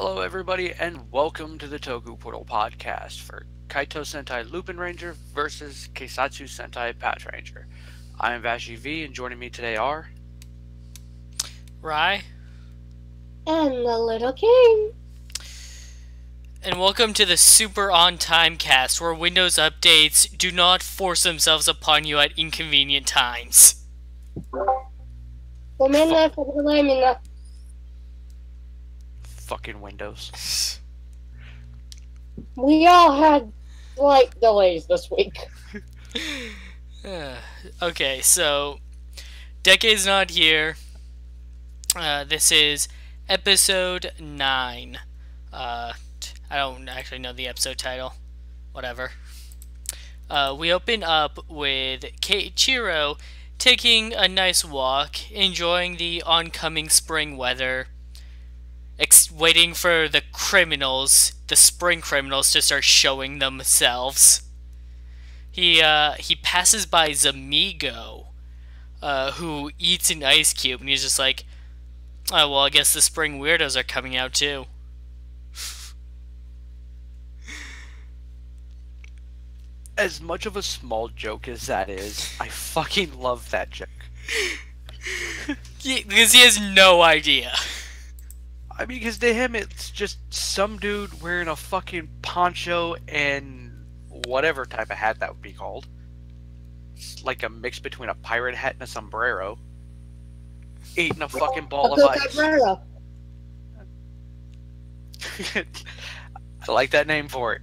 Hello everybody and welcome to the Toku Portal podcast for Kaitou Sentai LupinRanger versus Keisatsu Sentai PatoRanger. I am Vashi V and joining me today are... Rye. And the Little King. And welcome to the Super On Time cast, where Windows updates do not force themselves upon you at inconvenient times. Fucking Windows. We all had slight delays this week. Okay, so Decade's not here. This is episode 9. I don't actually know the episode title. Whatever. We open up with Keiichiro taking a nice walk, enjoying the oncoming spring weather, waiting for the spring criminals, to start showing themselves. He passes by Zamigo, who eats an ice cube, and he's just like, oh, well, I guess the spring weirdos are coming out too. As much of a small joke as that is, I fucking love that joke. Because he has no idea. I mean, because to him it's just some dude wearing a fucking poncho and whatever type of hat that would be called. It's like a mix between a pirate hat and a sombrero. Eating a fucking ball of ice. I like that name for it.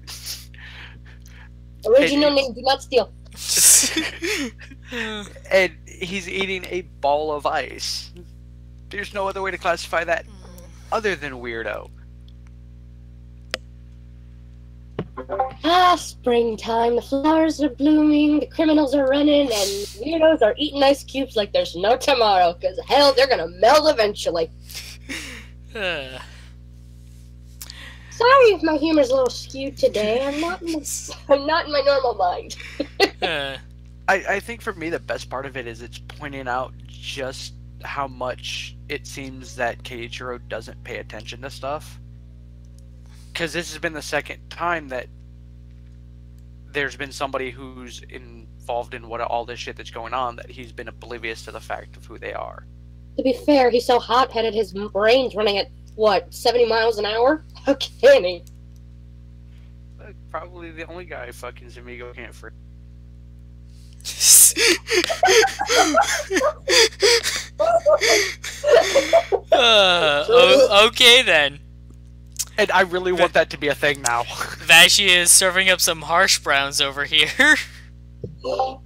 Original name, do not steal. And he's eating a ball of ice. There's no other way to classify that other than weirdo. Springtime, the flowers are blooming, the criminals are running, and weirdos are eating ice cubes like there's no tomorrow, because hell, they're gonna melt eventually. Sorry if my humor's a little skewed today. I'm not in my normal mind. I think for me the best part of it is it's pointing out just how much it seems that Keiichiro doesn't pay attention to stuff. Because this has been the second time that there's been somebody who's involved in all this shit that's going on that he's been oblivious to the fact of who they are. To be fair, he's so hot-headed his brain's running at, 70 miles an hour? How can he? Probably the only guy fucking Zamigo can't free. Okay then. And I really want that to be a thing now. Vashi is serving up some harsh browns over here.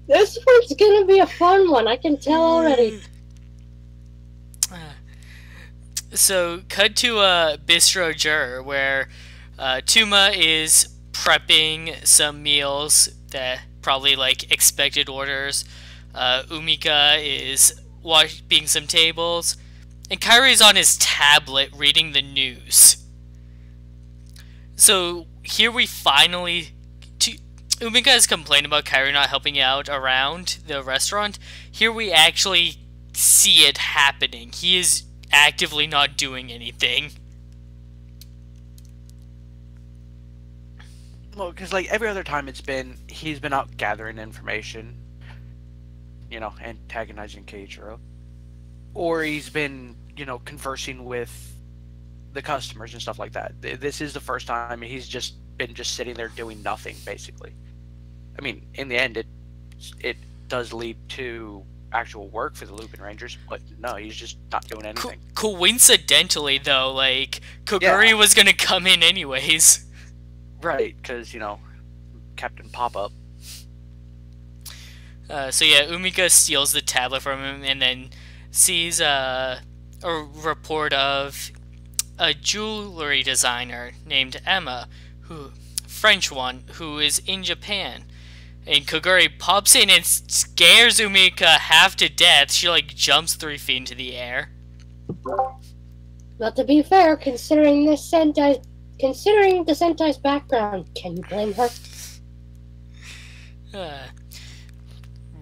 This one's gonna be a fun one, I can tell already. So, cut to a bistro jur where Tuma is prepping some meals that probably like expected orders. Umika is washing some tables, and Kyrie's on his tablet reading the news. So here we finally... Umika has complained about Kyrie not helping out around the restaurant. Here we actually see it happening. He is actively not doing anything. Well, because like every other time he's been out gathering information, antagonizing Keiichiro, or he's been, conversing with the customers and stuff like that. This is the first time he's just been sitting there doing nothing, basically. I mean, in the end, it does lead to actual work for the LupinRangers, but no, he's just not doing anything. Coincidentally, though, like, Koguri was gonna come in anyways. Right, because, Captain Pop-Up. So yeah, Umika steals the tablet from him and then sees a report of a jewelry designer named Emma, French one, who is in Japan. And Koguri pops in and scares Umika half to death. She like jumps 3 feet into the air. But to be fair, considering the Sentai's background, can you blame her?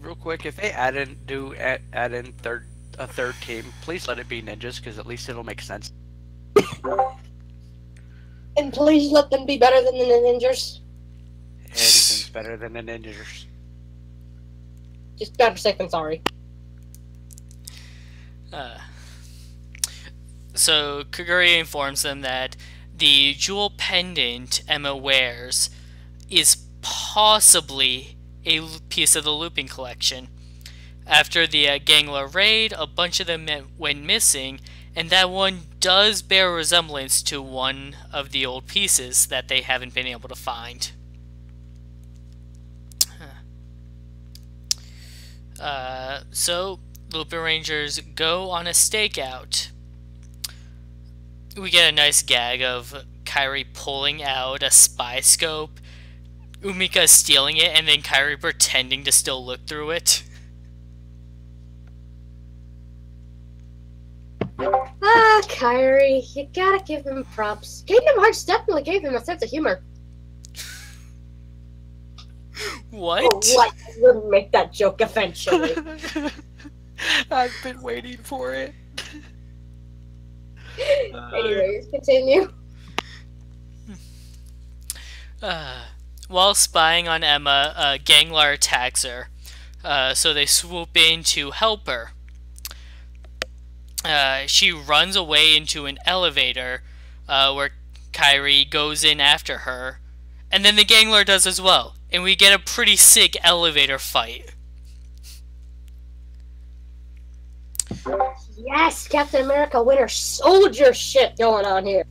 Real quick, if they add in a third team, please let it be ninjas, because at least it'll make sense. And please let them be better than the ninjas. Anything's better than the ninjas. Just better safe than sorry. So Kaguri informs them that the jewel pendant Emma wears is possibly a piece of the Lupin collection. After the Gangler raid, a bunch of them went missing, and that one does bear resemblance to one of the old pieces that they haven't been able to find. So Lupin Rangers go on a stakeout. We get a nice gag of Kairi pulling out a spy scope, Umika stealing it, and then Kairi pretending to still look through it. Ah, Kairi, you gotta give him props. Kingdom Hearts definitely gave him a sense of humor. What? Oh, what? I wouldn't make that joke eventually. I've been waiting for it. Anyways, continue. While spying on Emma, Ganglar attacks her, so they swoop in to help her. She runs away into an elevator, where Kairi goes in after her, and then the Gangler does as well, and we get a pretty sick elevator fight. Yes, Captain America Winter Soldier shit going on here.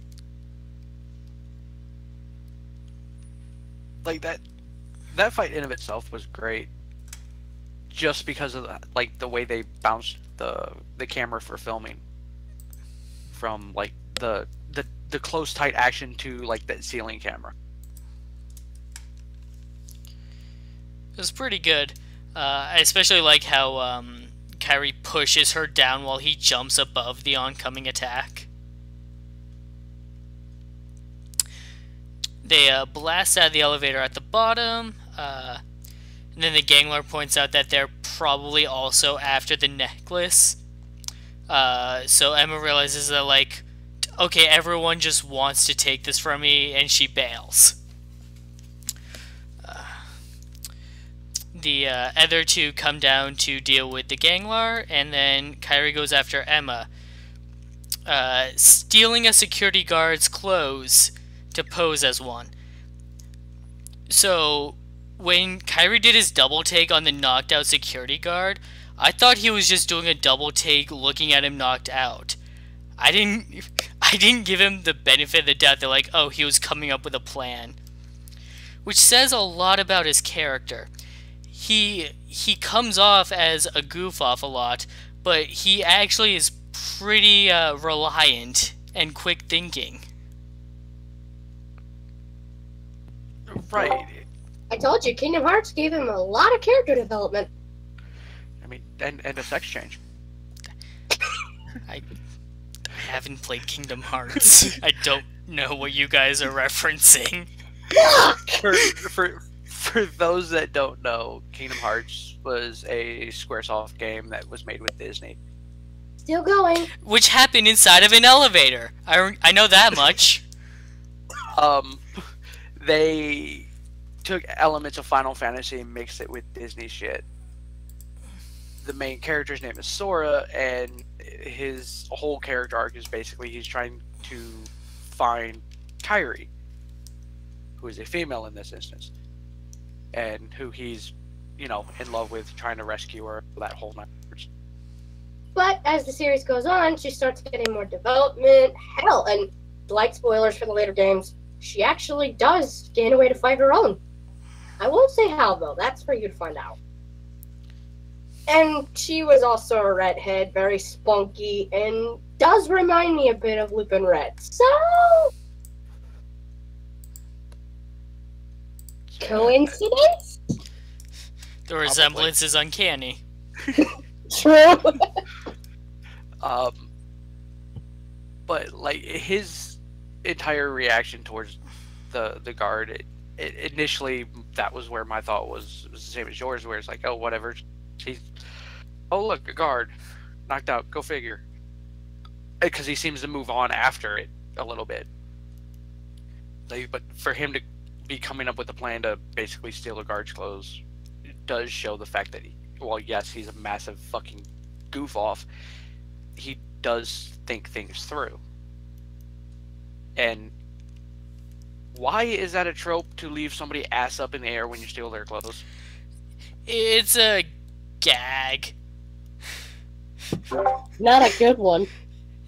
Like that fight in of itself was great, just because of the way they bounced the camera for filming, from like the close tight action to like that ceiling camera. It was pretty good. I especially like how Kairi pushes her down while he jumps above the oncoming attack. They blast out of the elevator at the bottom, and then the Gangler points out that they're probably also after the necklace. So Emma realizes that, like, okay, everyone just wants to take this from me, and she bails. The other two come down to deal with the Ganglar, and then Kairi goes after Emma, stealing a security guard's clothes to pose as one. So when Kairi did his double take on the knocked out security guard, I thought he was just doing a double take looking at him knocked out. I didn't give him the benefit of the doubt that, like, oh, he was coming up with a plan, which says a lot about his character. He comes off as a goof off a lot, but he actually is pretty reliant and quick thinking. Right. I told you, Kingdom Hearts gave him a lot of character development. I mean, and a sex change. I haven't played Kingdom Hearts. I don't know what you guys are referencing. For those that don't know, Kingdom Hearts was a Squaresoft game that was made with Disney. Still going. Which happened inside of an elevator. I know that much. They took elements of Final Fantasy and mixed it with Disney shit. The main character's name is Sora, and his whole character arc is basically he's trying to find Kairi, who is a female in this instance, and who he's, in love with, trying to rescue her, that whole night. But as the series goes on, she starts getting more development. Hell, and like spoilers for the later games, she actually does gain a way to fight her own. I won't say how, though. That's for you to find out. And she was also a redhead, very spunky, and does remind me a bit of Lupin Red. So... coincidence? The resemblance is uncanny. True. But like his entire reaction towards the guard, it initially that was where my thought was the same as yours, where it's like, oh, whatever. Oh, look, a guard knocked out. Go figure. Because he seems to move on after it a little bit. but for him to be coming up with a plan to basically steal a guard's clothes, it does show the fact that, well, yes, he's a massive fucking goof off. He does think things through. And why is that a trope to leave somebody ass up in the air when you steal their clothes? It's a gag. Not a good one.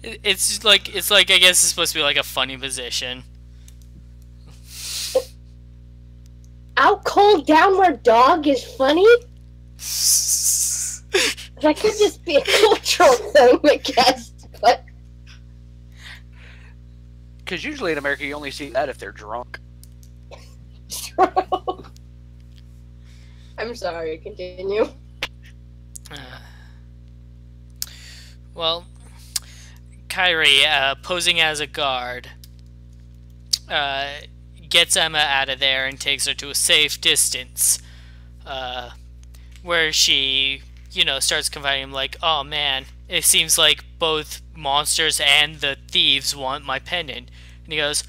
It's like I guess it's supposed to be like a funny position. Out cold, downward dog is funny? That could just be a cultural thing, I guess. But Because usually in America you only see that if they're drunk. I'm sorry, continue. Well, Kairi, posing as a guard, gets Emma out of there and takes her to a safe distance, where she, starts confiding him like, oh man, it seems like both monsters and the thieves want my pendant. And he goes,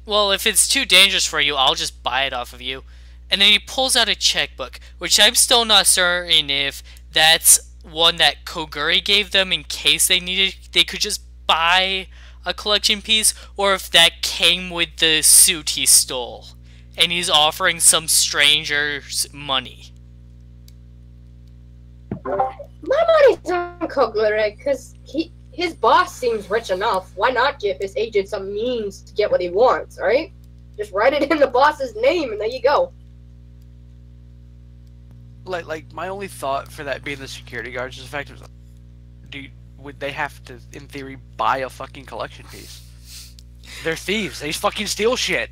well, if it's too dangerous for you, I'll just buy it off of you. And then he pulls out a checkbook, which I'm still not certain if that's one that Koguri gave them in case they could just buy a collection piece, or if that came with the suit he stole, and he's offering some stranger's money. My money's on Kogure, because his boss seems rich enough. Why not give his agent some means to get what he wants, right? Just write it in the boss's name, and there you go. Like my only thought for that being the security guards is the fact of, would they have to, in theory, buy a fucking collection piece? They're thieves. They fucking steal shit.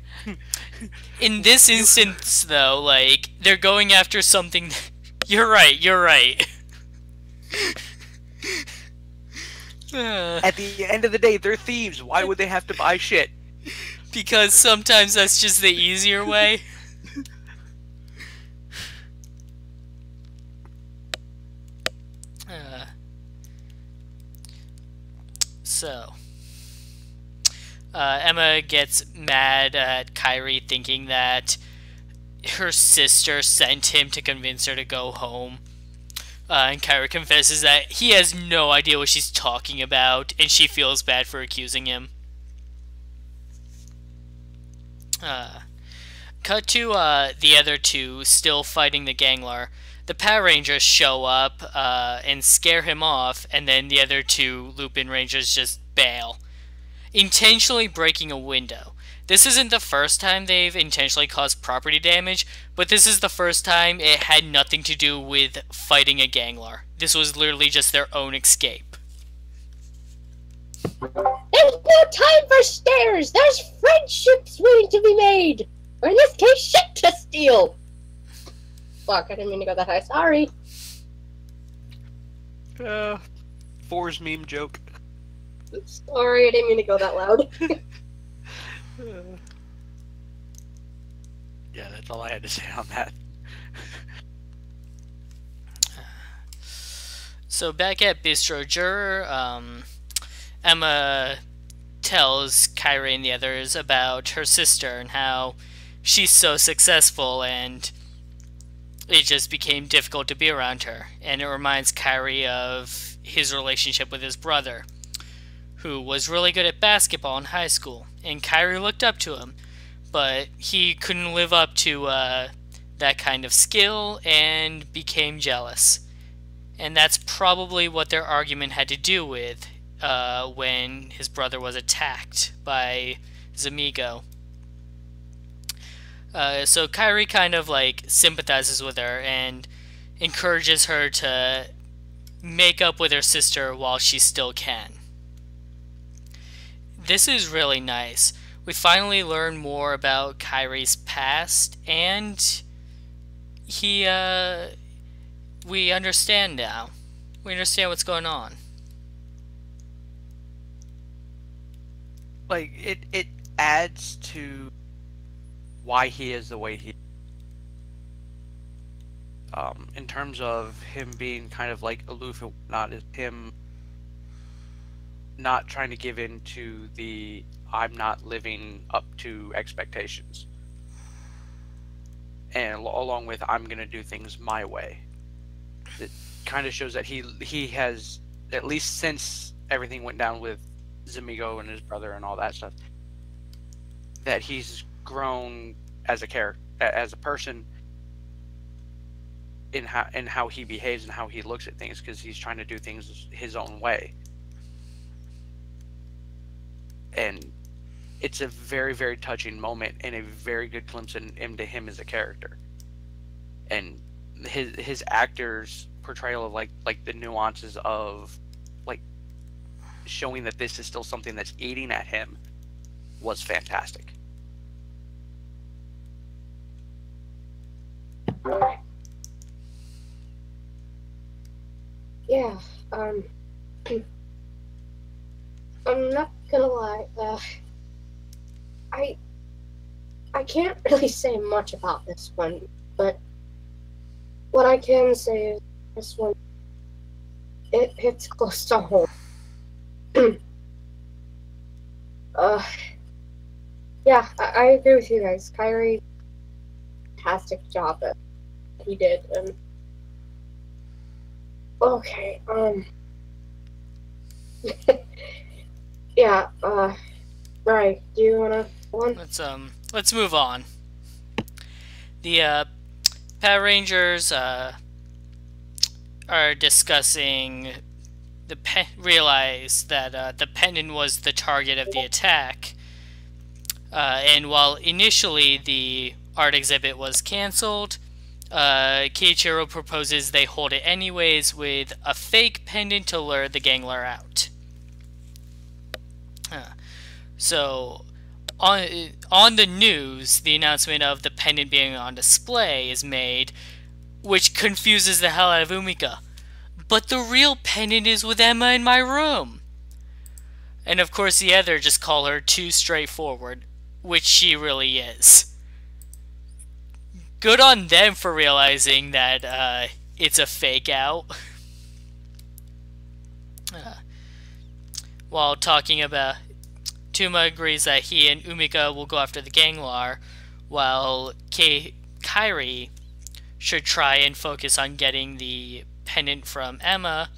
In this instance, though, like, they're going after something. You're right. At the end of the day, they're thieves. Why would they have to buy shit? Because sometimes that's just the easier way. So, Emma gets mad at Kairi, thinking that her sister sent him to convince her to go home. And Kairi confesses that he has no idea what she's talking about, and she feels bad for accusing him. Cut to the other two still fighting the Gangler. The PatoRangers show up and scare him off, and then the other two LupinRangers just bail, intentionally breaking a window. This isn't the first time they've intentionally caused property damage, but this is the first time it had nothing to do with fighting a Gangler. This was literally just their own escape. There's no time for stares! There's friendships waiting to be made! Or in this case, shit to steal! Fuck, I didn't mean to go that high. Sorry. Four's meme joke. Sorry, I didn't mean to go that loud. Yeah, that's all I had to say on that. So back at Bistro Juror, Emma tells Kairi and the others about her sister and how she's so successful and it just became difficult to be around her. And it reminds Kairi of his relationship with his brother, who was really good at basketball in high school. And Kairi looked up to him, but he couldn't live up to that kind of skill and became jealous. And that's probably what their argument had to do with when his brother was attacked by his amigo. So Kairi kind of like sympathizes with her and encourages her to make up with her sister while she still can. This is really nice. We finally learn more about Kairi's past, and we understand now. We understand what's going on. Like, it adds to why he is the way he is. In terms of him being kind of like aloof and whatnot, is him not trying to give in to the I'm not living up to expectations. And along with I'm going to do things my way. It kind of shows that he has, at least since everything went down with Zamigo and his brother and all that stuff, that he's grown as a character, as a person, in how he behaves and how he looks at things, because he's trying to do things his own way. And it's a very, very touching moment and a very good glimpse into him as a character. And his actor's portrayal of like the nuances of like showing that this is still something that's eating at him was fantastic. Yeah, I'm not gonna lie, I can't really say much about this one, but what I can say is this one, it hits close to home. Yeah, I agree with you guys. Kyrie, fantastic job that he did, and okay, yeah, right, do you wanna go on? Let's move on. The PatoRangers are discussing realize that the pendant was the target of the attack, and while initially the art exhibit was cancelled, Keiichiro proposes they hold it anyways with a fake pendant to lure the gangler out. So, on the news, the announcement of the pendant being on display is made, which confuses the hell out of Umika. But the real pendant is with Emma in my room. And of course the other just call her too straightforward, which she really is. Good on them for realizing that it's a fake out. While talking about, Tuma agrees that he and Umika will go after the ganglar, while Kairi should try and focus on getting the pendant from Emma.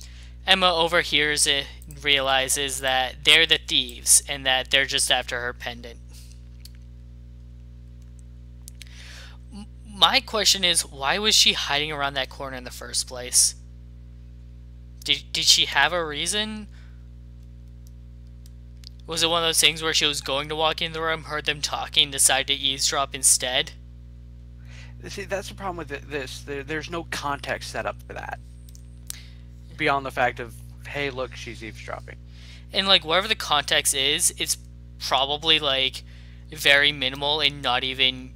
Emma overhears it and realizes that they're the thieves and that they're just after her pendant. My question is, why was she hiding around that corner in the first place? Did she have a reason? Was it one of those things where she was going to walk in the room, heard them talking, decided to eavesdrop instead? See, that's the problem with this. There's no context set up for that. Beyond the fact of, hey, look, she's eavesdropping. And, like, whatever the context is, it's probably, like, very minimal and not even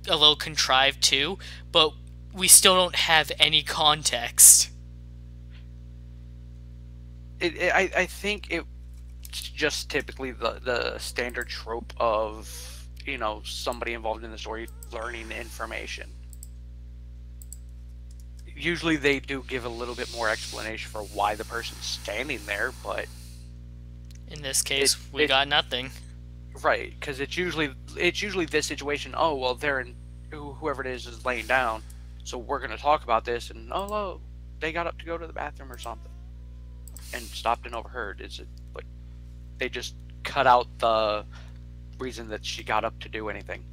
a little contrived, too. But we still don't have any context. I think it's just typically the standard trope of, you know, somebody involved in the story learning information. Usually they do give a little bit more explanation for why the person's standing there, but in this case, we got nothing. Right, because it's usually this situation. Oh well, they're in, whoever it is laying down, so we're gonna talk about this, and oh, they got up to go to the bathroom or something, and stopped and overheard. But they just cut out the reason that she got up to do anything.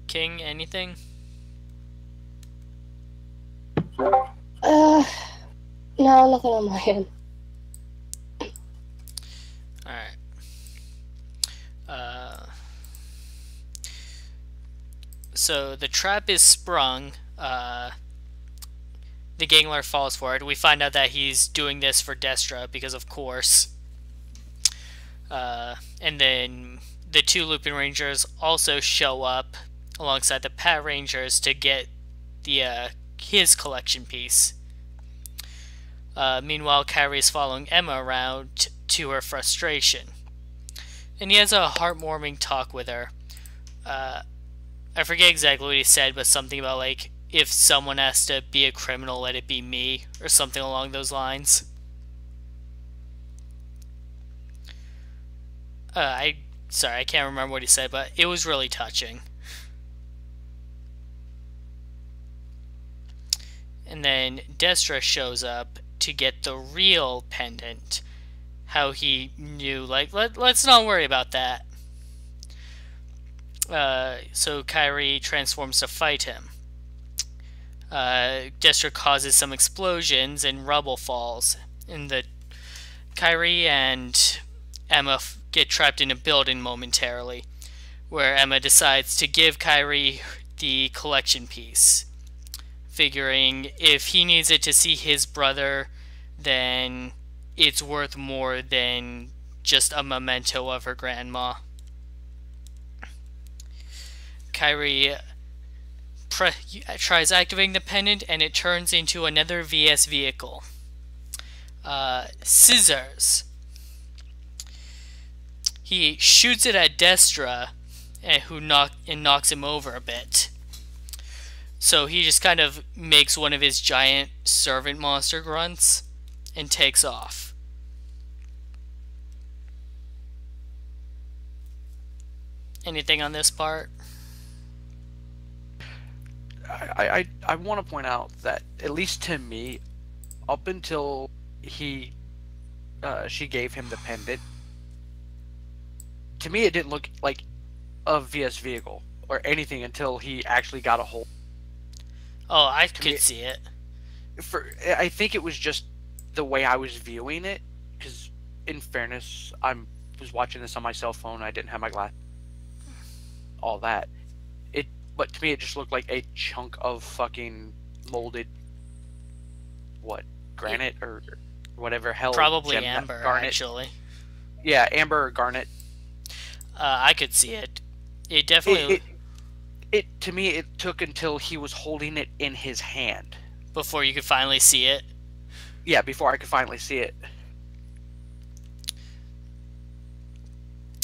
King, anything? No, nothing on my end. Alright. So the trap is sprung. The gangler falls for it. We find out that he's doing this for Destra because, of course. And then the two LupinRangers also show up alongside the PatoRangers to get the his collection piece. Meanwhile, Kairi is following Emma around to her frustration. And he has a heartwarming talk with her. I forget exactly what he said, but something about, like, if someone has to be a criminal, let it be me, or something along those lines. Sorry, I can't remember what he said, but it was really touching. And then Destra shows up to get the real pendant. How he knew, like, let's not worry about that. So Kairi transforms to fight him. Destra causes some explosions and rubble falls. And Kairi and Emma get trapped in a building momentarily, where Emma decides to give Kairi the collection piece, figuring if he needs it to see his brother, then it's worth more than just a memento of her grandma. Kairi tries activating the pendant, and it turns into another VS vehicle. Scissors. He shoots it at Destra, who knocks him over a bit. So he just kind of makes one of his giant servant monster grunts and takes off. Anything on this part? I want to point out that, at least to me, up until she gave him the pendant, to me it didn't look like a VS vehicle or anything until he actually got a hold. Oh, I could see it. I think it was just the way I was viewing it, because in fairness, I was watching this on my cell phone. I didn't have my glass. All that. But to me, it just looked like a chunk of fucking molded, granite or whatever hell. Probably amber, garnet. actually. Yeah, amber or garnet. I could see it. It definitely. To me, it took until he was holding it in his hand before you could finally see it. Yeah, before I could finally see it.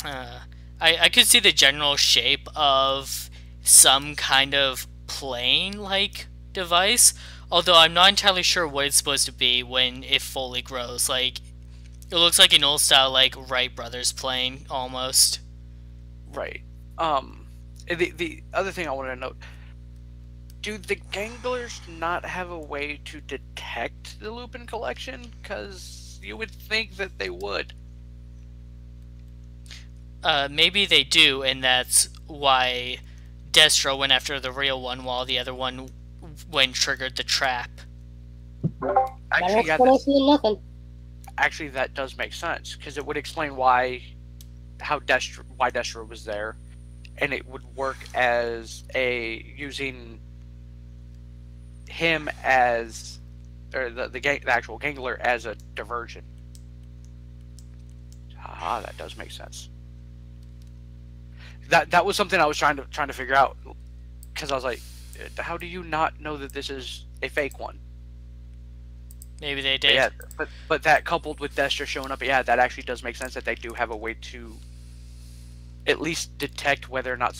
I could see the general shape of some kind of plane-like device, although I'm not entirely sure what it's supposed to be when it fully grows. Like, it looks like an old style, like, Wright Brothers plane, almost. Right. The other thing I wanted to note, do the Ganglers not have a way to detect the Lupin collection? Because you would think that they would. Maybe they do, and that's why Destra went after the real one while the other one triggered the trap. Actually, nothing. Actually, that does make sense, because it would explain why Destra was there, and it would work as using him as, or the actual Gangler as a diversion. Ah, that does make sense. That was something I was trying to figure out, because I was like, how do you not know that this is a fake one? Maybe they did. Yeah, but that coupled with Destra showing up, yeah, that actually does make sense that they do have a way to at least detect whether or not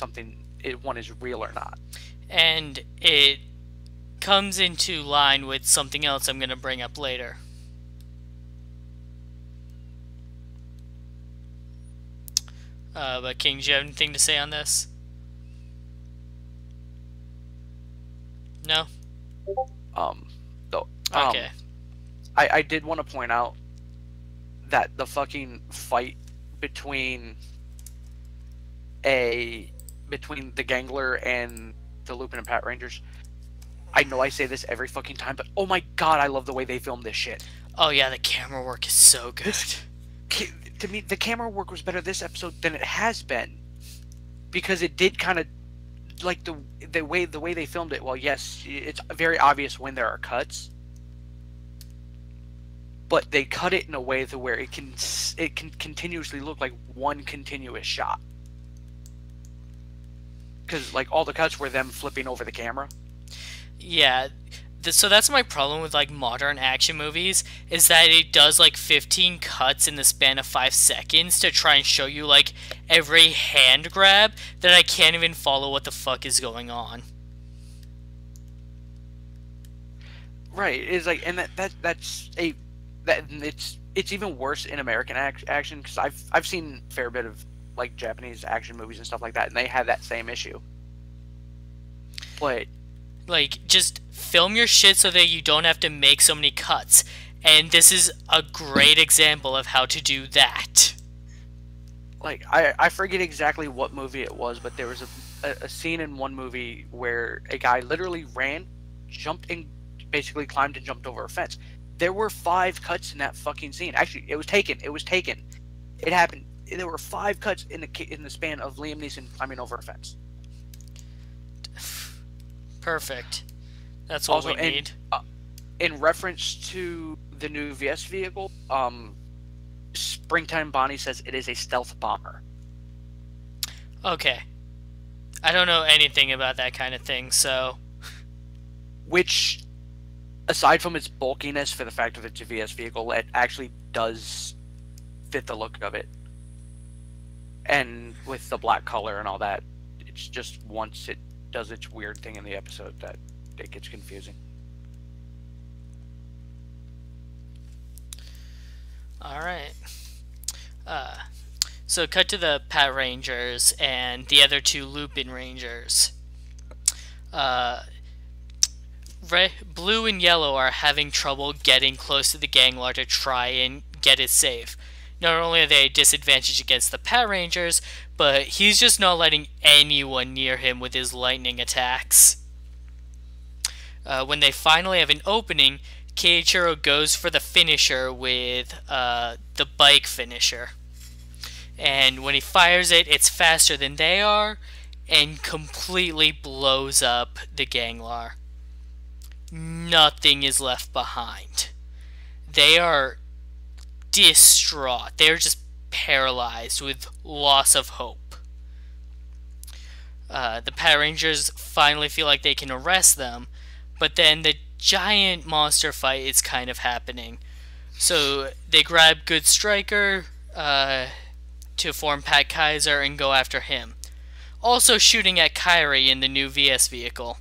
one is real or not. And it comes into line with something else I'm going to bring up later. But King, do you have anything to say on this? No? Okay. I did want to point out that the fucking fight between the Gangler and the Lupin and PatoRangers, I know I say this every fucking time, but oh my god, I love the way they filmed this shit. Oh yeah, the camera work is so good. To me, the camera work was better this episode than it has been, because it did kind of, like, the way they filmed it. Well, yes, it's very obvious when there are cuts, but they cut it in a way to where it can continuously look like one continuous shot. Because, like, all the cuts were them flipping over the camera. Yeah, so that's my problem with, like, modern action movies, is that it does, like, 15 cuts in the span of 5 seconds to try and show you, like, every hand grab that I can't even follow what the fuck is going on. Right. It's like, and that's it's even worse in American action, because I've seen a fair bit of like Japanese action movies and stuff like that, and they have that same issue. But like, just film your shit so that you don't have to make so many cuts. And this is a great example of how to do that. like, I forget exactly what movie it was, but there was a scene in one movie where a guy literally ran, jumped, and basically climbed and jumped over a fence. There were 5 cuts in that fucking scene. Actually, it was taken. It happened. There were 5 cuts in the span of Liam Neeson climbing over a fence. Perfect. That's what Also, we need. In reference to the new VS vehicle, Springtime Bonnie says it is a stealth bomber. Okay. I don't know anything about that kind of thing, so... Which, aside from its bulkiness for the fact that it's a VS vehicle, it actually does fit the look of it. And with the black color and all that, it's just once it does its weird thing in the episode that it gets confusing. Alright. So cut to the PatoRangers and the other 2 LupinRangers. Blue and Yellow are having trouble getting close to the Ganglar to try and get it safe. Not only are they disadvantaged against the PatoRangers, but he's just not letting anyone near him with his lightning attacks. When they finally have an opening, Keiichiro goes for the finisher with the bike finisher. And when he fires it, it's faster than they are and completely blows up the Ganglar. Nothing is left behind. They are distraught. They're just paralyzed with loss of hope. The PatoRangers finally feel like they can arrest them, but then the giant monster fight is kind of happening. So they grab Good Striker to form Pat Kaiser and go after him. Also shooting at Kairi in the new VS vehicle.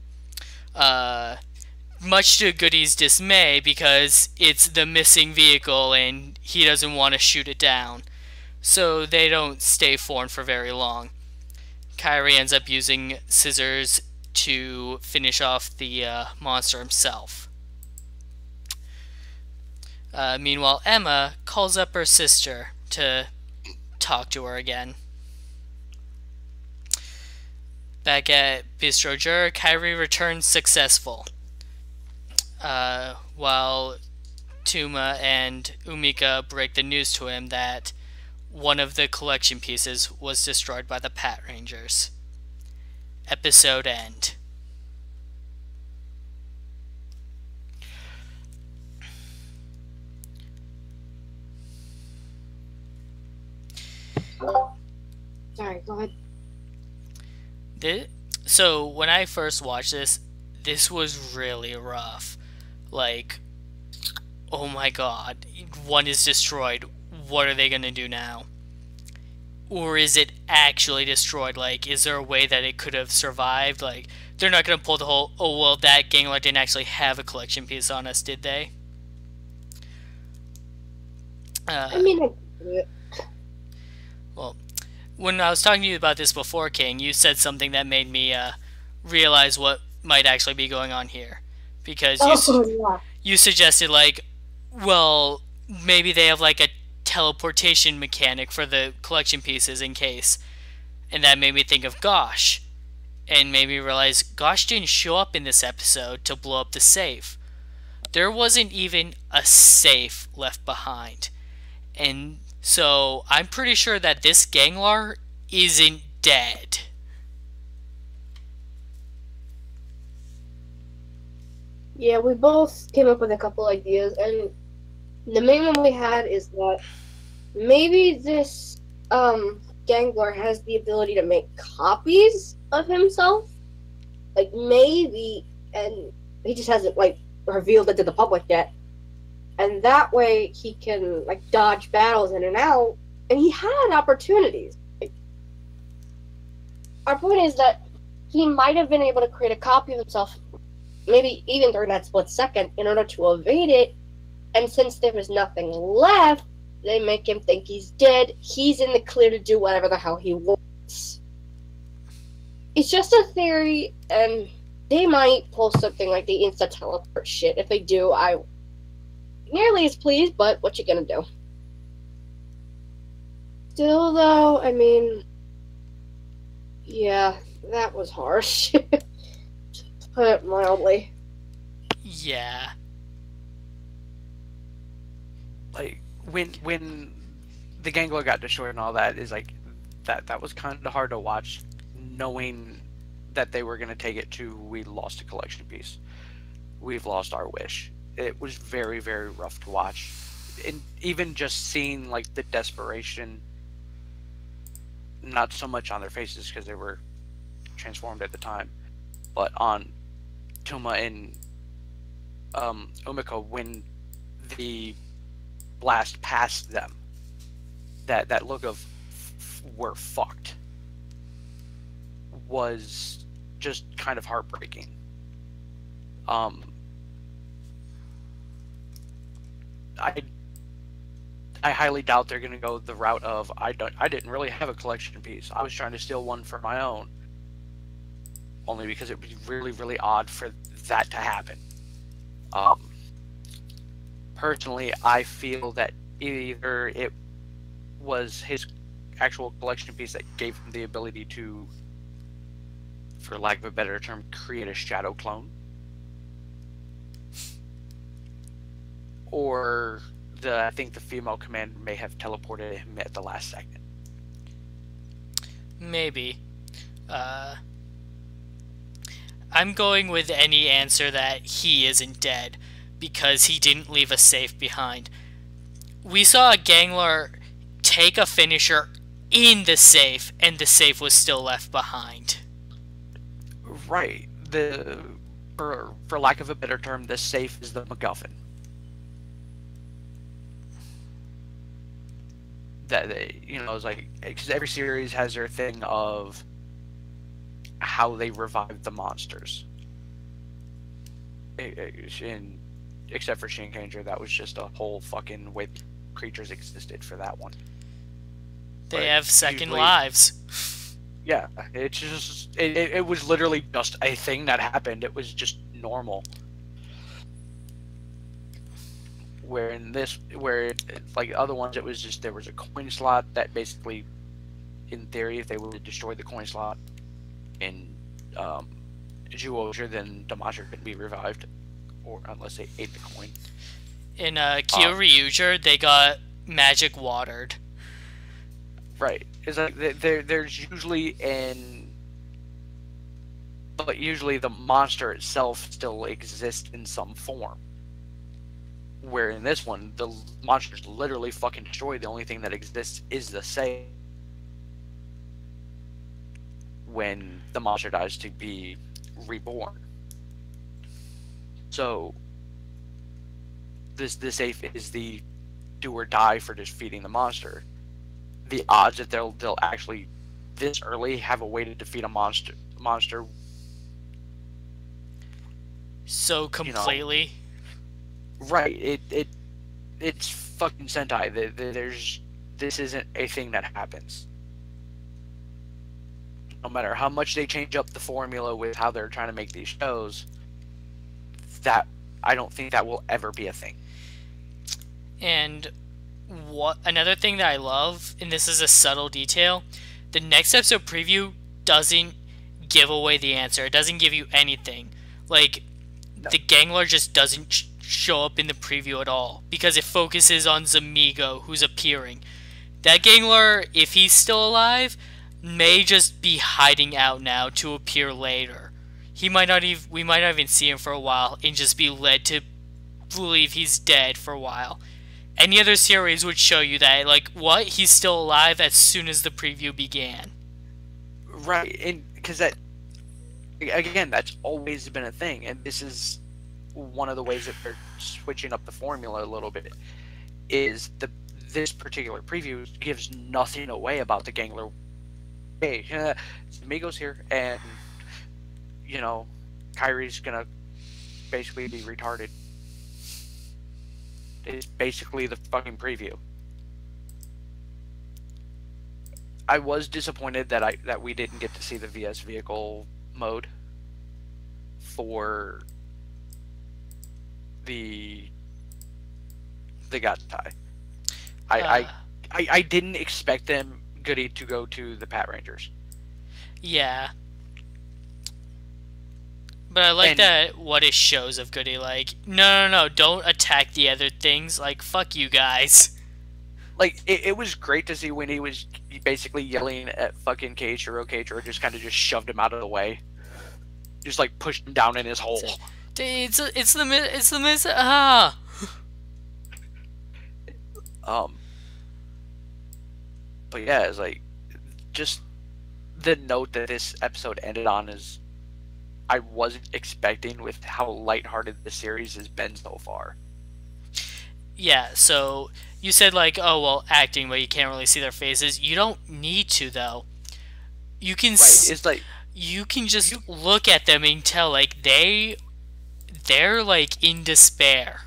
Much to Goody's dismay, because it's the missing vehicle and he doesn't want to shoot it down. So they don't stay formed for very long. Kairi ends up using scissors to finish off the monster himself. Meanwhile, Emma calls up her sister to talk to her again. Back at Bistro Jur, Kairi returns successful. While Tuma and Umika break the news to him that one of the collection pieces was destroyed by the PatoRangers. Episode end. Sorry, go ahead. So when I first watched this was really rough. Like, oh my god, one is destroyed. What are they gonna do now? Or is it actually destroyed? Like, is there a way that it could have survived? Like, they're not gonna pull the whole, oh well, that Gangler didn't actually have a collection piece on us, did they? I mean, well, when I was talking to you about this before, King, you said something that made me realize what might actually be going on here. Because you suggested, like, well, maybe they have, like, a teleportation mechanic for the collection pieces in case. And that made me think of Gosh. And made me realize Gosh didn't show up in this episode to blow up the safe. There wasn't even a safe left behind. And so I'm pretty sure that this Ganglar isn't dead. Yeah, we both came up with a couple ideas, and the main one we had is that maybe this Ganglar has the ability to make copies of himself. Like, maybe, and he just hasn't, like, revealed it to the public yet. And that way he can, like, dodge battles in and out, and he had opportunities. Like, our point is that he might have been able to create a copy of himself maybe even during that split second, in order to evade it. And since there was nothing left, they make him think he's dead. He's in the clear to do whatever the hell he wants. It's just a theory, and they might pull something like the insta-teleport shit. If they do, I nearly as pleased, but what you gonna do? Still, though, I mean, yeah, that was harsh. To put it mildly. Yeah. Like, when the Gangler got destroyed and all that, is like, that was kind of hard to watch, knowing that they were going to take it to, we lost a collection piece. We've lost our wish. It was very, very rough to watch. And even just seeing, like, the desperation, not so much on their faces because they were transformed at the time, but on Toma and Umiko when the blast past them, that look of we're fucked was just kind of heartbreaking. I highly doubt they're going to go the route of I didn't really have a collection piece. I was trying to steal one for my own. Only because it would be really, really odd for that to happen. Personally, I feel that either it was his actual collection piece that gave him the ability to, for lack of a better term, create a shadow clone, or I think the female commander may have teleported him at the last second. Maybe. I'm going with any answer that he isn't dead, because he didn't leave a safe behind. We saw a Gangler take a finisher in the safe, and the safe was still left behind. Right. For lack of a better term, the safe is the MacGuffin. That they, it's like, because every series has their thing of how they revive the monsters. Except for Shinkanger, that was just a whole fucking way creatures existed for that one. They have second lives. Yeah, it's just it was literally just a thing that happened. It was just normal. Where like other ones, it was just there was a coin slot that basically, in theory, if they would have destroyed the coin slot in Juosha, then Damager couldn't be revived, or unless they ate the coin. In Kyoryuger, they got magic watered. Right. It's like there's usually but usually the monster itself still exists in some form. Where in this one, the monster's literally fucking destroyed. The only thing that exists is the save. When the monster dies to be reborn. So this safe is the do or die for defeating the monster. The odds that they'll actually this early have a way to defeat a monster so completely. Right. It's fucking Sentai. This isn't a thing that happens. No matter how much they change up the formula with how they're trying to make these shows, that I don't think that will ever be a thing. And another thing that I love, and this is a subtle detail, the next episode preview doesn't give away the answer. It doesn't give you anything. Like, no. The Gangler just doesn't show up in the preview at all, because it focuses on Zamigo, who's appearing. That Gangler, if he's still alive, may just be hiding out now to appear later. We might not even see him for a while and just be led to believe he's dead for a while. Any other series would show you that, like, what? He's still alive as soon as the preview began. Right, and because that, again, that's always been a thing, and this is one of the ways that they're switching up the formula a little bit, is this particular preview gives nothing away about the Gangler. Hey, Zamigo's here, and, Kyrie's gonna basically be retarded. It's basically the fucking preview. I was disappointed that we didn't get to see the VS vehicle mode for the Gatai. I didn't expect them Goody to go to the Pat Rangers. Yeah. But I like that what it shows of Goody, like, no, don't attack the other things, like, fuck you guys. Like, it was great to see when he was basically yelling at fucking Keiichiro. Keiichiro just kind of just shoved him out of the way. Just, like, pushed him down in his hole. It's the miss, ah! But yeah, it's like, just the note that this episode ended on is, I wasn't expecting with how lighthearted the series has been so far. Yeah, so you said like, oh well, acting, but you can't really see their faces. You don't need to though. You can it's like you can just look at them and tell like they're like in despair.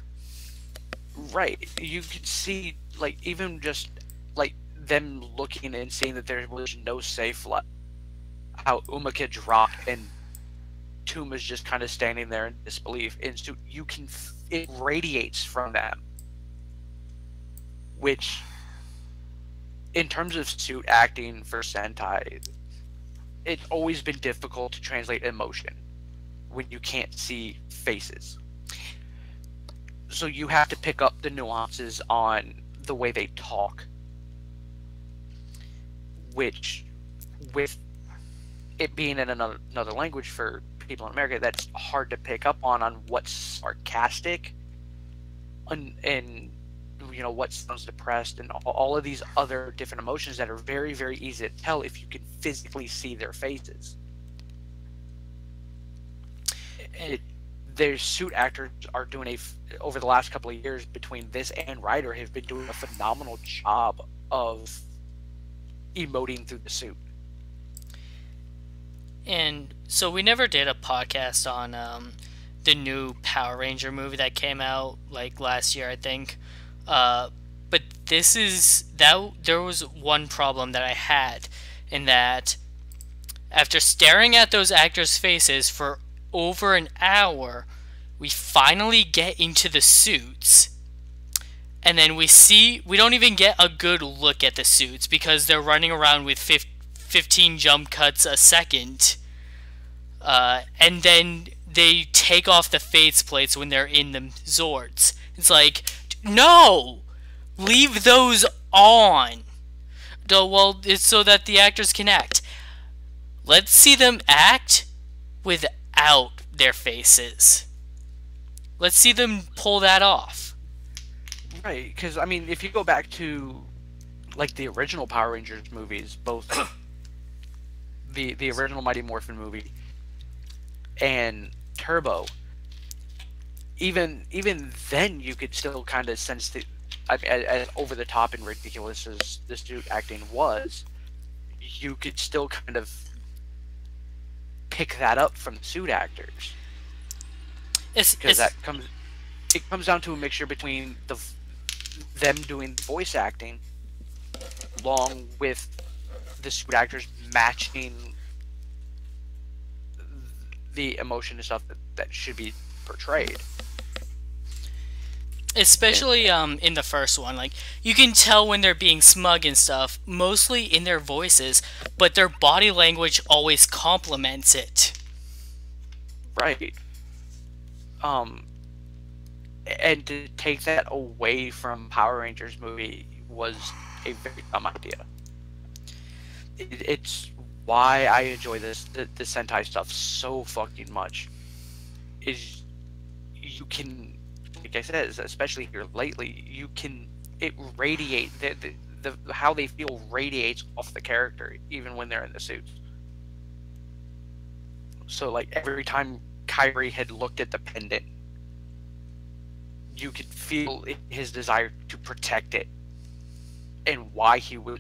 Right, you could see like even just like them looking and seeing that there was no safe left. How Umaka dropped and Tuma's just kind of standing there in disbelief, and so you can it radiates from them. Which, in terms of suit acting for Sentai, it's always been difficult to translate emotion when you can't see faces. So you have to pick up the nuances on the way they talk. Which, with it being in another language for people in America, that's hard to pick up on what's sarcastic and you know, what sounds depressed, and all of these other different emotions that are very, very easy to tell if you can physically see their faces. Their suit actors are doing over the last couple of years between this and Rider have been doing a phenomenal job of emoting through the suit. And so we never did a podcast on the new Power Ranger movie that came out like last year, I think. But this is that there was one problem that I had, in that after staring at those actors' faces for over an hour, we finally get into the suits, and then we don't even get a good look at the suits because they're running around with 15 jump cuts a second, and then they take off the face plates when they're in the Zords. It's like, no! Leave those on! Well, it's so that the actors can act. Let's see them act without their faces. Let's see them pull that off. Right, because, I mean, if you go back to, like, the original Power Rangers movies, both the original Mighty Morphin movie and Turbo, even then you could still kind of sense the, I mean, as over the top and ridiculous as the suit acting was, you could still kind of pick that up from the suit actors. Because it comes down to a mixture between them doing the voice acting, along with the suit actors matching the emotion and stuff that should be portrayed. Especially in the first one, like, you can tell when they're being smug and stuff, mostly in their voices, but their body language always complements it. Right. And to take that away from Power Rangers movie was a very dumb idea. It's why I enjoy the Sentai stuff so fucking much. Is you can, like I said, especially here lately, it radiate the how they feel radiates off the character even when they're in the suits. So like every time Kyrie had looked at the pendant, you could feel his desire to protect it, and why he was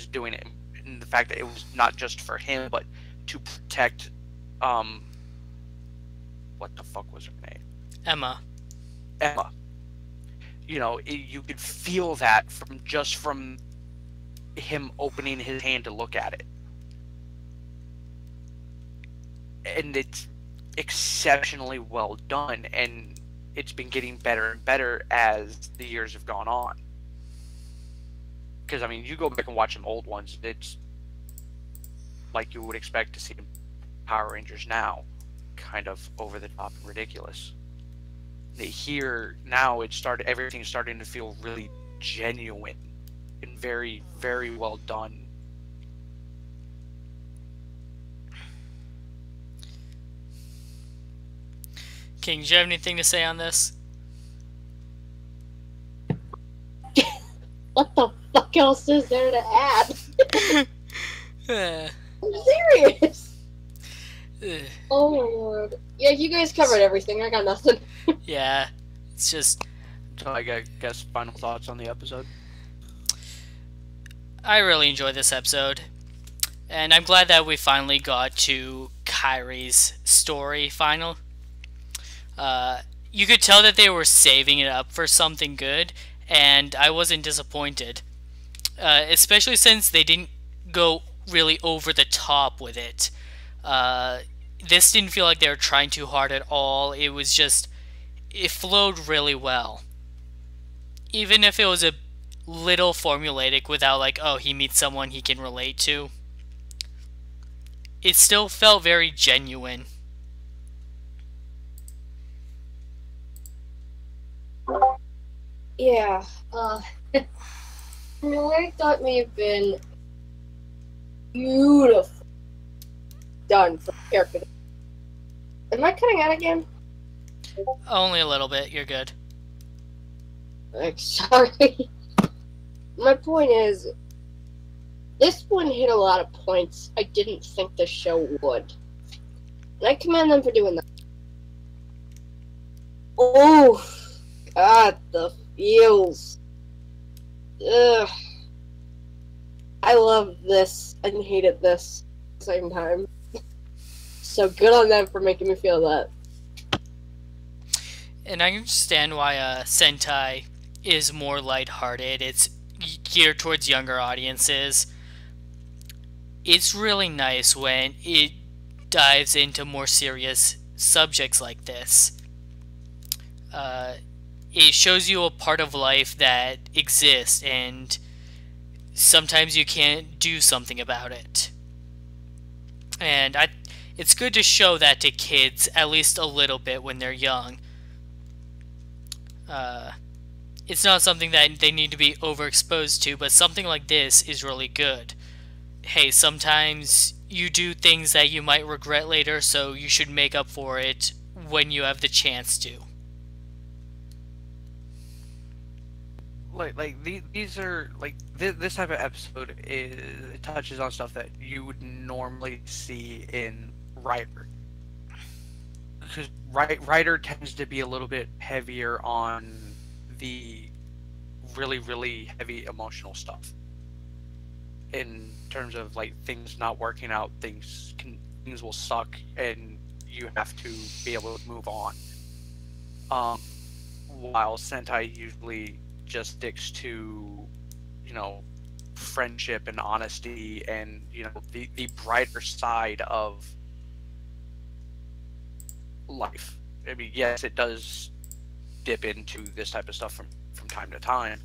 doing it, and the fact that it was not just for him, but to protect what the fuck was her name? Emma. Emma. You know, you could feel that from him opening his hand to look at it. And it's exceptionally well done, and it's been getting better and better as the years have gone on. Because, I mean, you go back and watch some old ones, it's like you would expect to see Power Rangers now. Kind of over the top and ridiculous. Here, now, everything's starting to feel really genuine and very, very well done. King, do you have anything to say on this? What the fuck else is there to add? I'm serious. Oh my lord. Yeah, you guys covered everything. I got nothing. Yeah, it's just... So I guess final thoughts on the episode? I really enjoyed this episode. And I'm glad that we finally got to Kairi's story final. You could tell that they were saving it up for something good, and I wasn't disappointed. Especially since they didn't go really over the top with it. This didn't feel like they were trying too hard at all. It was just... it flowed really well. Even if it was a little formulaic without like, oh, he meets someone he can relate to. It still felt very genuine. Yeah, I thought may have been beautiful done for character. Am I cutting out again? Only a little bit, you're good. Sorry. My point is, this one hit a lot of points I didn't think the show would. And I commend them for doing that. Oh, God, the feels. Ugh. I love this and hated this at the same time. So good on them for making me feel that. And I understand why Sentai is more lighthearted. It's geared towards younger audiences. It's really nice when it dives into more serious subjects like this. It shows you a part of life that exists, and sometimes you can't do something about it. And it's good to show that to kids at least a little bit when they're young. It's not something that they need to be overexposed to, but something like this is really good. Hey, sometimes you do things that you might regret later, so you should make up for it when you have the chance to. These are this type of episode it touches on stuff that you would normally see in Rider, because Rider tends to be a little bit heavier on the really, really heavy emotional stuff in terms of like things not working out, things will suck, and you have to be able to move on. While Sentai usually just sticks to, you know, friendship and honesty and, you know, the brighter side of life. I mean, yes, it does dip into this type of stuff from time to time,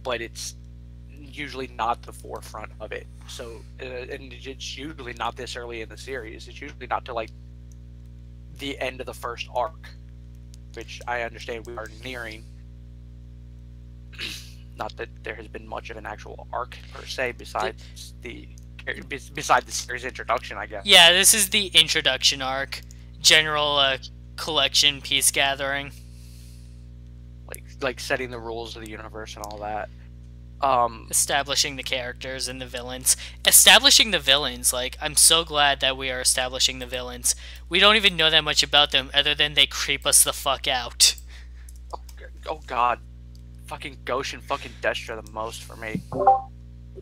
but it's usually not the forefront of it. So, and it's usually not this early in the series. It's usually not till like the end of the first arc, which I understand we are nearing. Not that there has been much of an actual arc per se besides the series introduction, I guess. Yeah, this is the introduction arc, general collection piece gathering, like setting the rules of the universe and all that. Establishing the characters and the villains. Establishing the villains, like, I'm so glad that we are establishing the villains. We don't even know that much about them other than they creep us the fuck out. Oh god. Fucking Ghosh and fucking Destra the most for me.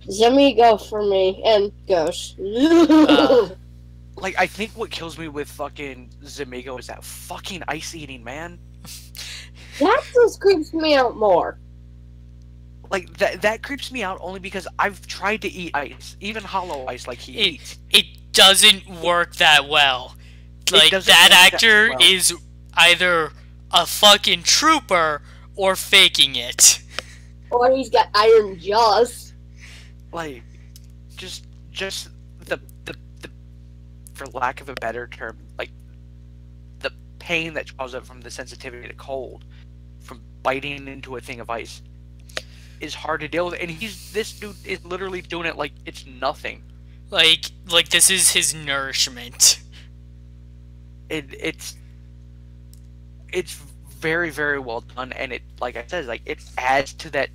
Zemi go for me, and Ghosh. Like, I think what kills me with fucking Zamigo is that fucking ice eating, man. That just creeps me out more. Like, that creeps me out only because I've tried to eat ice, even hollow ice, like he eats. It doesn't work that well. Like, doesn't that work actor that well. is either a fucking trooper or faking it. Or he's got iron jaws. Like, just the for lack of a better term, like, the pain that causes from the sensitivity to cold, from biting into a thing of ice, is hard to deal with. And this dude is literally doing it like it's nothing. Like this is his nourishment. It's very, very well done, and it, like I said, like, it adds to that.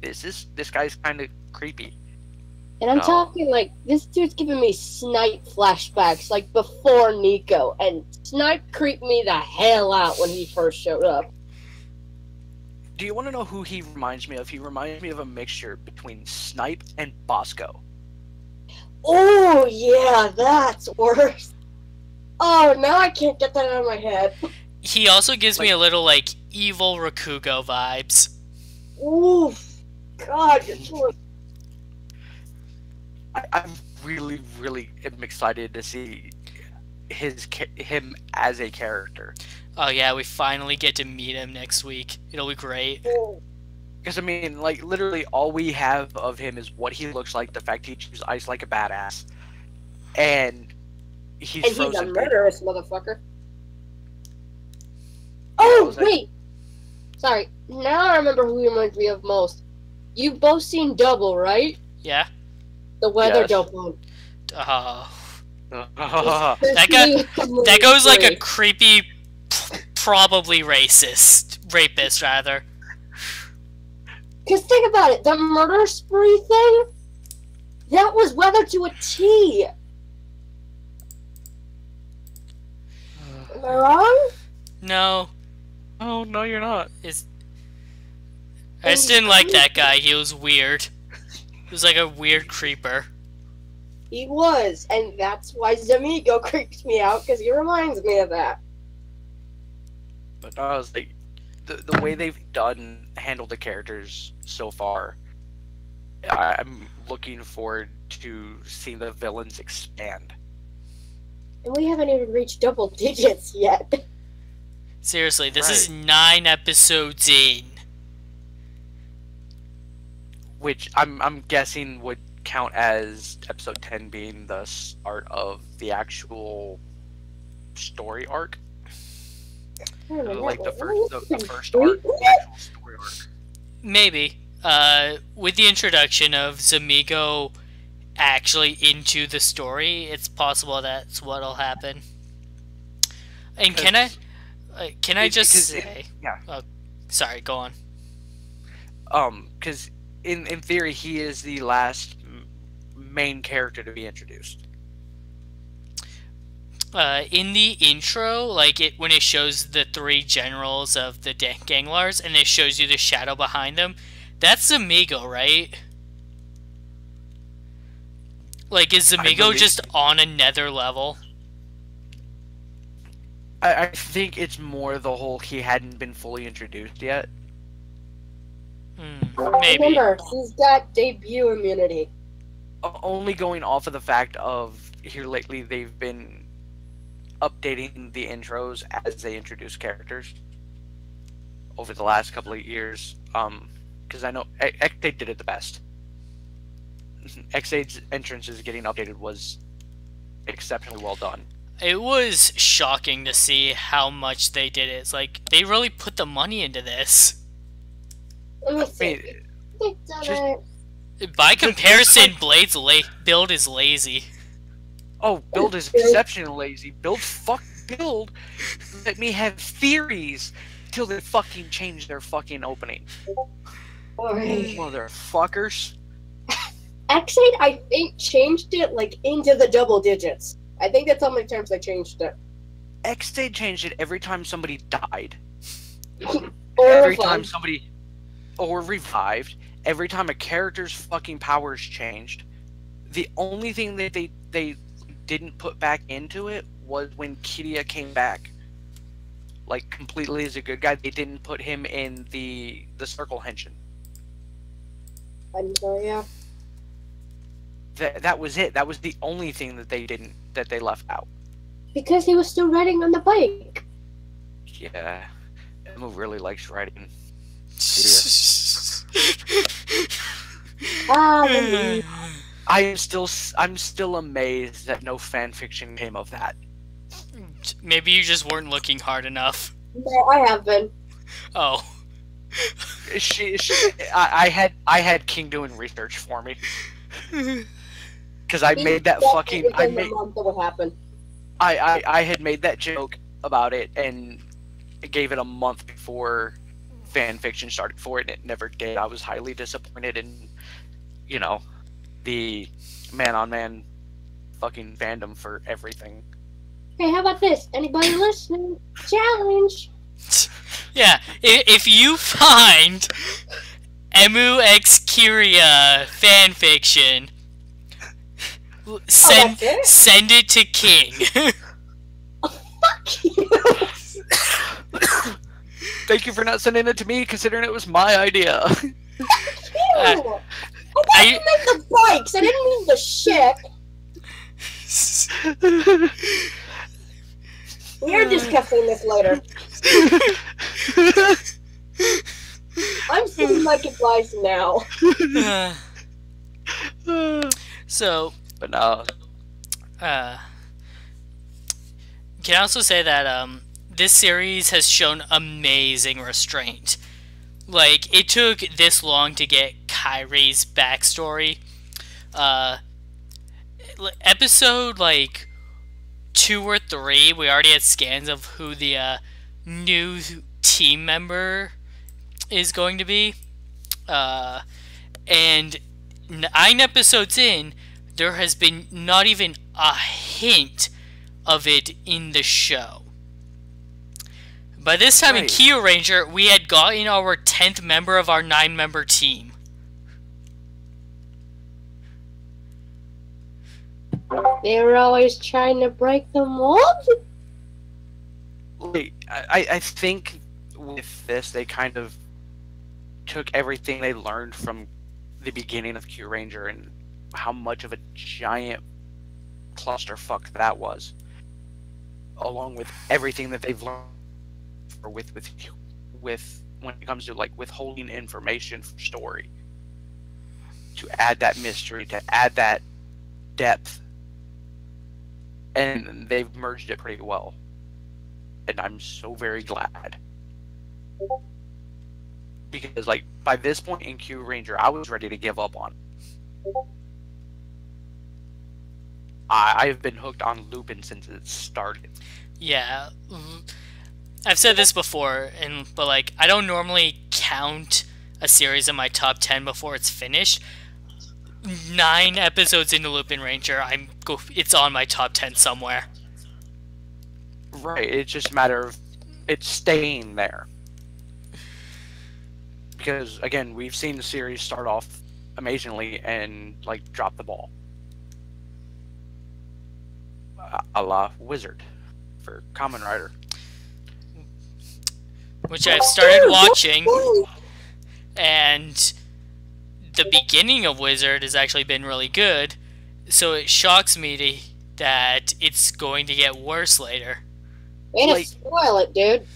This guy's kind of creepy. And I'm talking like, this dude's giving me Snipe flashbacks, like before Nico, and Snipe creeped me the hell out when he first showed up. Do you want to know who he reminds me of? He reminds me of a mixture between Snipe and Bosco. Oh, yeah, that's worse. Oh, now I can't get that out of my head. He also gives me a little, like, evil Rakugo vibes. Oof. God, you're too... I'm really, really am excited to see him as a character. Oh yeah, we finally get to meet him next week. It'll be great. Because, I mean, like, literally all we have of him is what he looks like, the fact he chews ice like a badass, and he's a murderous motherfucker. Oh, wait! Sorry, now I remember who he reminds me of most. You've both seen Double, right? Yeah. The weather dope one. Oh. That goes like a creepy, probably rapist rather. Because think about it, the murder spree thing, that was weather to a T. Am I wrong? No. Oh, no, you're not. I just didn't like that guy. He was weird. He was like a weird creeper. He was, and that's why Zamigo creeps me out, because he reminds me of that. But I was like, the way they've handled the characters so far, I'm looking forward to seeing the villains expand. And we haven't even reached double digits yet. Seriously, this is 9 episodes in. Which I'm guessing would count as episode 10 being the start of the actual story arc. Like the first arc, the actual story arc. Maybe. With the introduction of Zamigo actually into the story, it's possible that's what'll happen. And can I just say? Yeah. Oh, sorry, go on. Because in theory, he is the last main character to be introduced. In the intro, like when it shows the 3 generals of the Ganglars, and it shows you the shadow behind them, that's Zamigo, right? Like, is Zamigo just on another level? I think it's more the whole he hadn't been fully introduced yet. Maybe. Remember, he's got debut immunity. Only going off of the fact of here lately they've been updating the intros as they introduce characters over the last couple of years. Because I know X8 did it the best. X8's entrances getting updated was exceptionally well done. It was shocking to see how much they did it. It's like, they really put the money into this. Let me see. By comparison, Blade's build is lazy. Oh, build is exceptionally lazy. Build. Let me have theories till they fucking change their fucking opening. Motherfuckers. X8, I think, changed it, like, into the double digits. I think that's how many times they changed it. X8 changed it every time somebody died. Or every time somebody... Or revived. Every time a character's fucking powers changed. The only thing that they didn't put back into it was when Kiria came back, like completely as a good guy. They didn't put him in the circle henshin. Yeah. That was it. That was the only thing that they left out. Because he was still riding on the bike. Yeah, Emma really likes riding. I'm still amazed that no fan fiction came of that. Maybe you just weren't looking hard enough. No, I have been. Oh. I had King doing research for me. Because I made that fucking. I had made that joke about it and gave it a month before fan fiction started for it, and it never did. I was highly disappointed in, the man-on-man fucking fandom for everything. Hey, how about this? Anybody listening? Challenge! Yeah, if you find Emu X Kiria fanfiction, send it to King. Fuck you! Thank you for not sending it to me, considering it was my idea. Fuck you! I didn't make the bikes, I didn't mean the ship! We are discussing this later. I'm sitting my advice now. So, but no. Can I also say that this series has shown amazing restraint. Like, it took this long to get Kyrie's backstory. Episode, 2 or 3, we already had scans of who the new team member is going to be. And 9 episodes in, there has been not even a hint of it in the show. By this time in KyoRanger, we had gotten our 10th member of our 9-member team. They were always trying to break the mold? I think with this, they kind of took everything they learned from the beginning of KyoRanger and how much of a giant clusterfuck that was, along with everything that they've learned with when it comes to withholding information for story, to add that mystery, to add that depth, and they've merged it pretty well, and I'm so very glad, because by this point in KyoRanger, I was ready to give up on it. I've been hooked on Lupin since it started. Yeah, I've said this before, but I don't normally count a series in my top 10 before it's finished. 9 episodes into LupinRanger, it's on my top 10 somewhere. Right, it's just a matter of it's staying there. Because again, we've seen the series start off amazingly and drop the ball. A la Wizard for Kamen Rider, which I've started watching, and the beginning of Wizard has actually been really good, so it shocks me that it's going to get worse later. Way to spoil it, dude.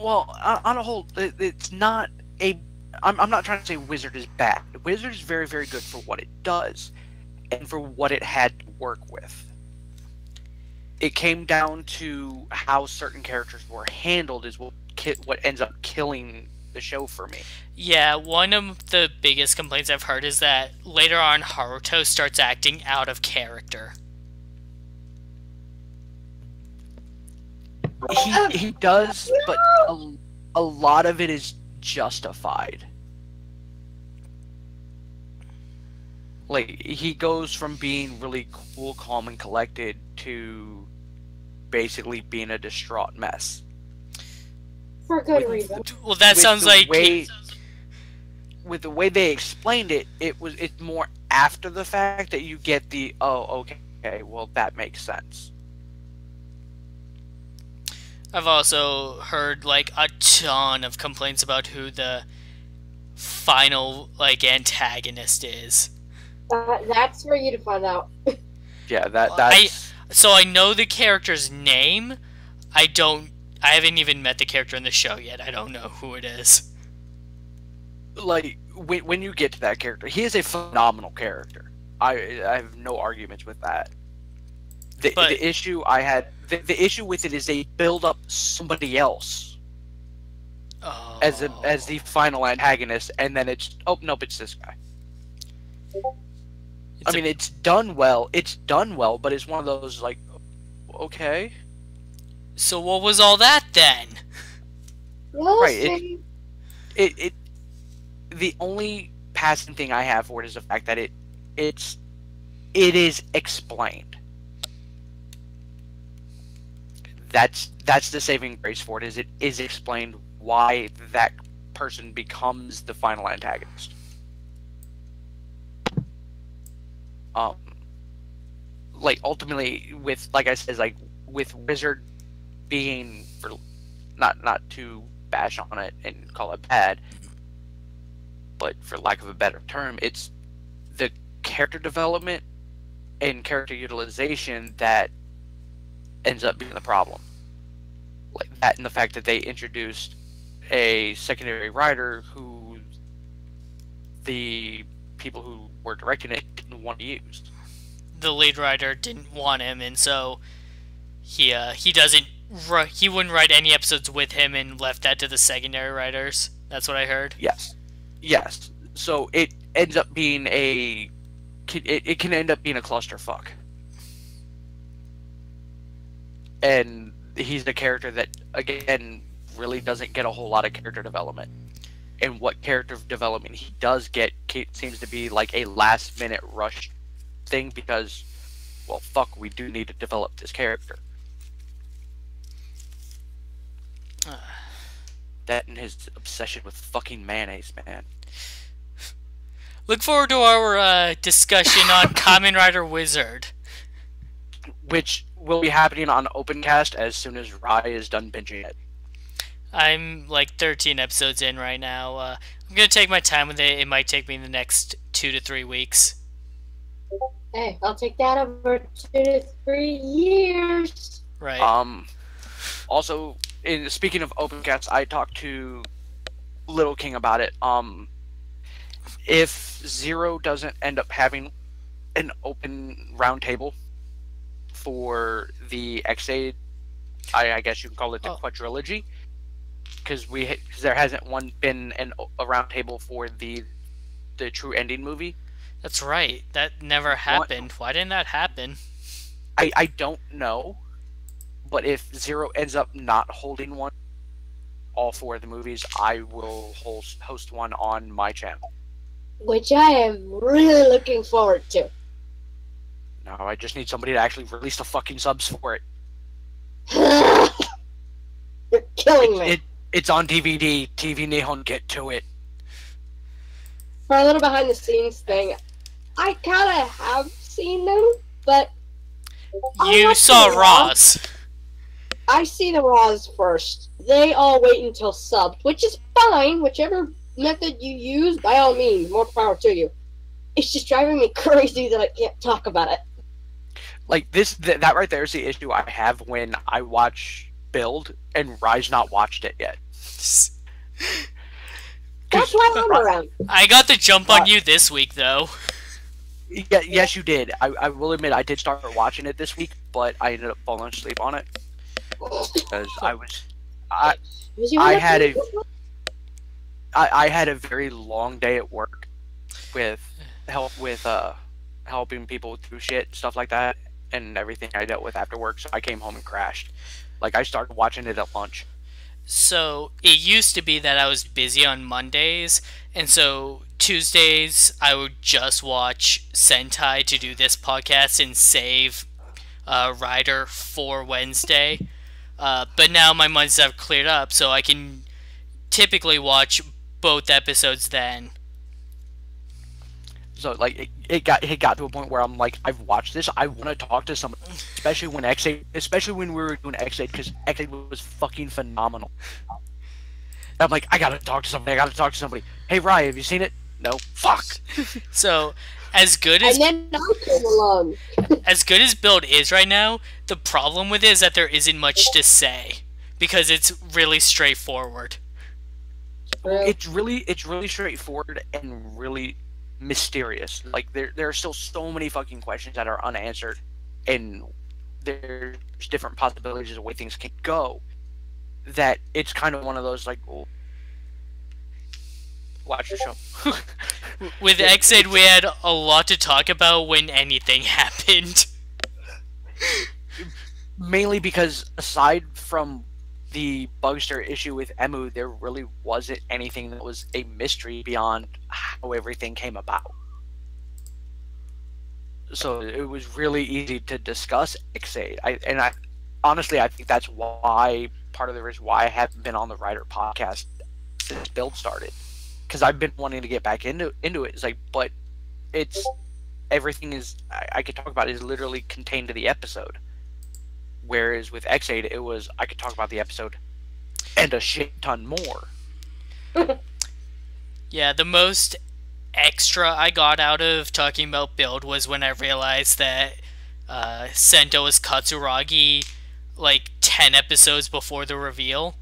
Well, on a whole, it's not a... I'm not trying to say Wizard is bad. Wizard is very, very good for what it does, and for what it had to work with. It came down to how certain characters were handled is what ends up killing the show for me. Yeah, one of the biggest complaints I've heard is that later on Haruto starts acting out of character. He does, but a lot of it is justified. He goes from being really cool, calm, and collected to basically being a distraught mess. For good reason. Well, that sounds like... With the way they explained it, it's more after the fact that you get the, oh, okay, okay, well, that makes sense. I've also heard like a ton of complaints about who the final like antagonist is. That's for you to find out. Yeah, I so I know the character's name. I haven't even met the character in the show yet. I don't know who it is. like when you get to that character, he is a phenomenal character. I have no arguments with that. The issue I had, the issue with it is they build up somebody else as the final antagonist, and then it's, oh nope, it's this guy. I mean, it's done well. It's done well, but it's one of those like, okay. So what was all that then? Right. It the only passing thing I have for it is the fact that it is explained. That's the saving grace for it. Is it is explained why that person becomes the final antagonist. Like ultimately, with like I said, like with Wizard being, for not to bash on it and call it bad, but for lack of a better term, it's the character development and character utilization that ends up being the problem. Like that, and the fact that they introduced a secondary writer who the people who were directing it didn't want to use. The lead writer didn't want him, and so he wouldn't write any episodes with him and left that to the secondary writers. That's what I heard. Yes. So it ends up being it can end up being a clusterfuck. And he's the character that, again, really doesn't get a whole lot of character development. And what character development he does get seems to be like a last-minute rush thing because, well, fuck, we do need to develop this character. That and his obsession with fucking mayonnaise, man. Look forward to our discussion on Kamen Rider Wizard, which will be happening on Opencast as soon as Rai is done binging it. I'm like 13 episodes in right now. I'm gonna take my time with it. It might take me the next 2 to 3 weeks. Hey, I'll take that over 2 to 3 years. Right. Also, speaking of Opencast, I talked to Little King about it. If Zero doesn't end up having an open roundtable for the X-Aid, I guess you can call it the quadrilogy, because there hasn't been a roundtable for the True Ending movie. That's right. That never happened. Why didn't that happen? I don't know, but if Zero ends up not holding one, all 4 of the movies, I will host one on my channel. Which I am really looking forward to. No, I just need somebody to actually release the fucking subs for it. You're killing me. It's on DVD. TV Nihon, get to it. For a little behind the scenes thing, I kind of have seen them, but you saw Raws. I see the Raws first. They all wait until subbed, which is fine. Whichever method you use, by all means, more power to you. It's just driving me crazy that I can't talk about it. Like that right there is the issue I have when I watch Build and Rai's not watched it yet. That's why I'm around. I got the jump on you this week, though. Yeah, yes, you did. I will admit I did start watching it this week, but I ended up falling asleep on it because I had a very long day at work with helping people through shit, stuff like that, and everything I dealt with after work. So I came home and crashed. Like I started watching it at lunch. So it used to be that I was busy on Mondays, and so Tuesdays I would just watch Sentai to do this podcast and save Rider for Wednesday. But now my Mondays have cleared up, so I can typically watch both episodes then. So like it got to a point where I'm like, I've watched this. I want to talk to someone, especially when we were doing X8, because X8 was fucking phenomenal. I'm like, I gotta talk to somebody. I gotta talk to somebody. Hey, Ryan, have you seen it? No. Fuck. So, as good as And then I came along. as good as Build is right now, the problem with it is that there isn't much to say because it's really straightforward. It's really straightforward and really mysterious. Like there are still so many fucking questions that are unanswered, and there's different possibilities of the way things can go. That it's kind of one of those like, well, watch the show. With X8, we had a lot to talk about when anything happened. Mainly because aside from the Bugster issue with Emu, there really wasn't anything that was a mystery beyond how everything came about. So it was really easy to discuss X8. I honestly, I think that's why part of the reason why I haven't been on the Writer podcast since Build started, because I've been wanting to get back into it. It's like, but it's everything is I could talk about is literally contained to the episode. Whereas with X8, it was I could talk about the episode and a shit ton more. Yeah, the most extra I got out of talking about Build was when I realized that Sento is Katsuragi like 10 episodes before the reveal.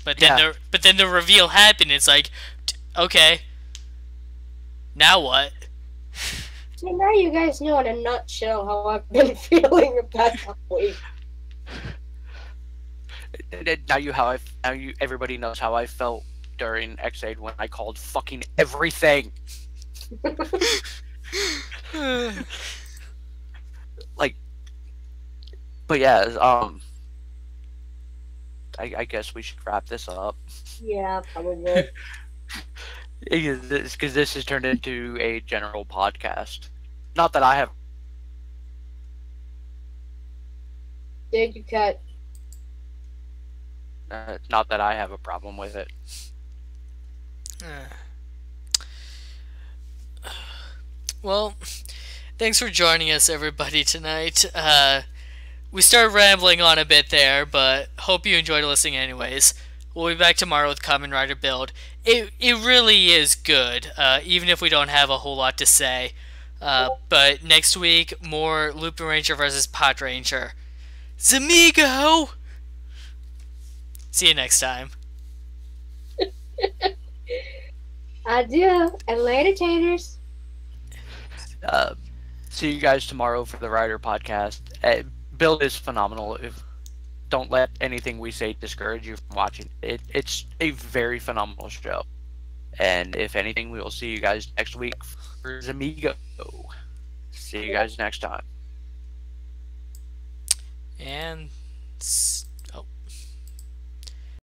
But then the reveal happened. It's like, okay, now what? So now you guys know in a nutshell how I've been feeling about that week. Everybody knows how I felt during X8 when I called fucking everything. Like, but yeah, I guess we should wrap this up. Yeah, probably. Because this has turned into a general podcast. Not that I have. Did you cut? Not that I have a problem with it. Well, thanks for joining us, everybody, tonight. We started rambling on a bit there, but hope you enjoyed listening anyways. We'll be back tomorrow with Kamen Rider Build. It really is good, even if we don't have a whole lot to say. But next week, more LupinRanger versus PatoRanger. Zamigo! See you next time. Adieu, and later, taters. See you guys tomorrow for the Rider podcast. Build is phenomenal. Don't let anything we say discourage you from watching it. It's a very phenomenal show. And if anything, we will see you guys next week for Zamigo. See you guys next time. And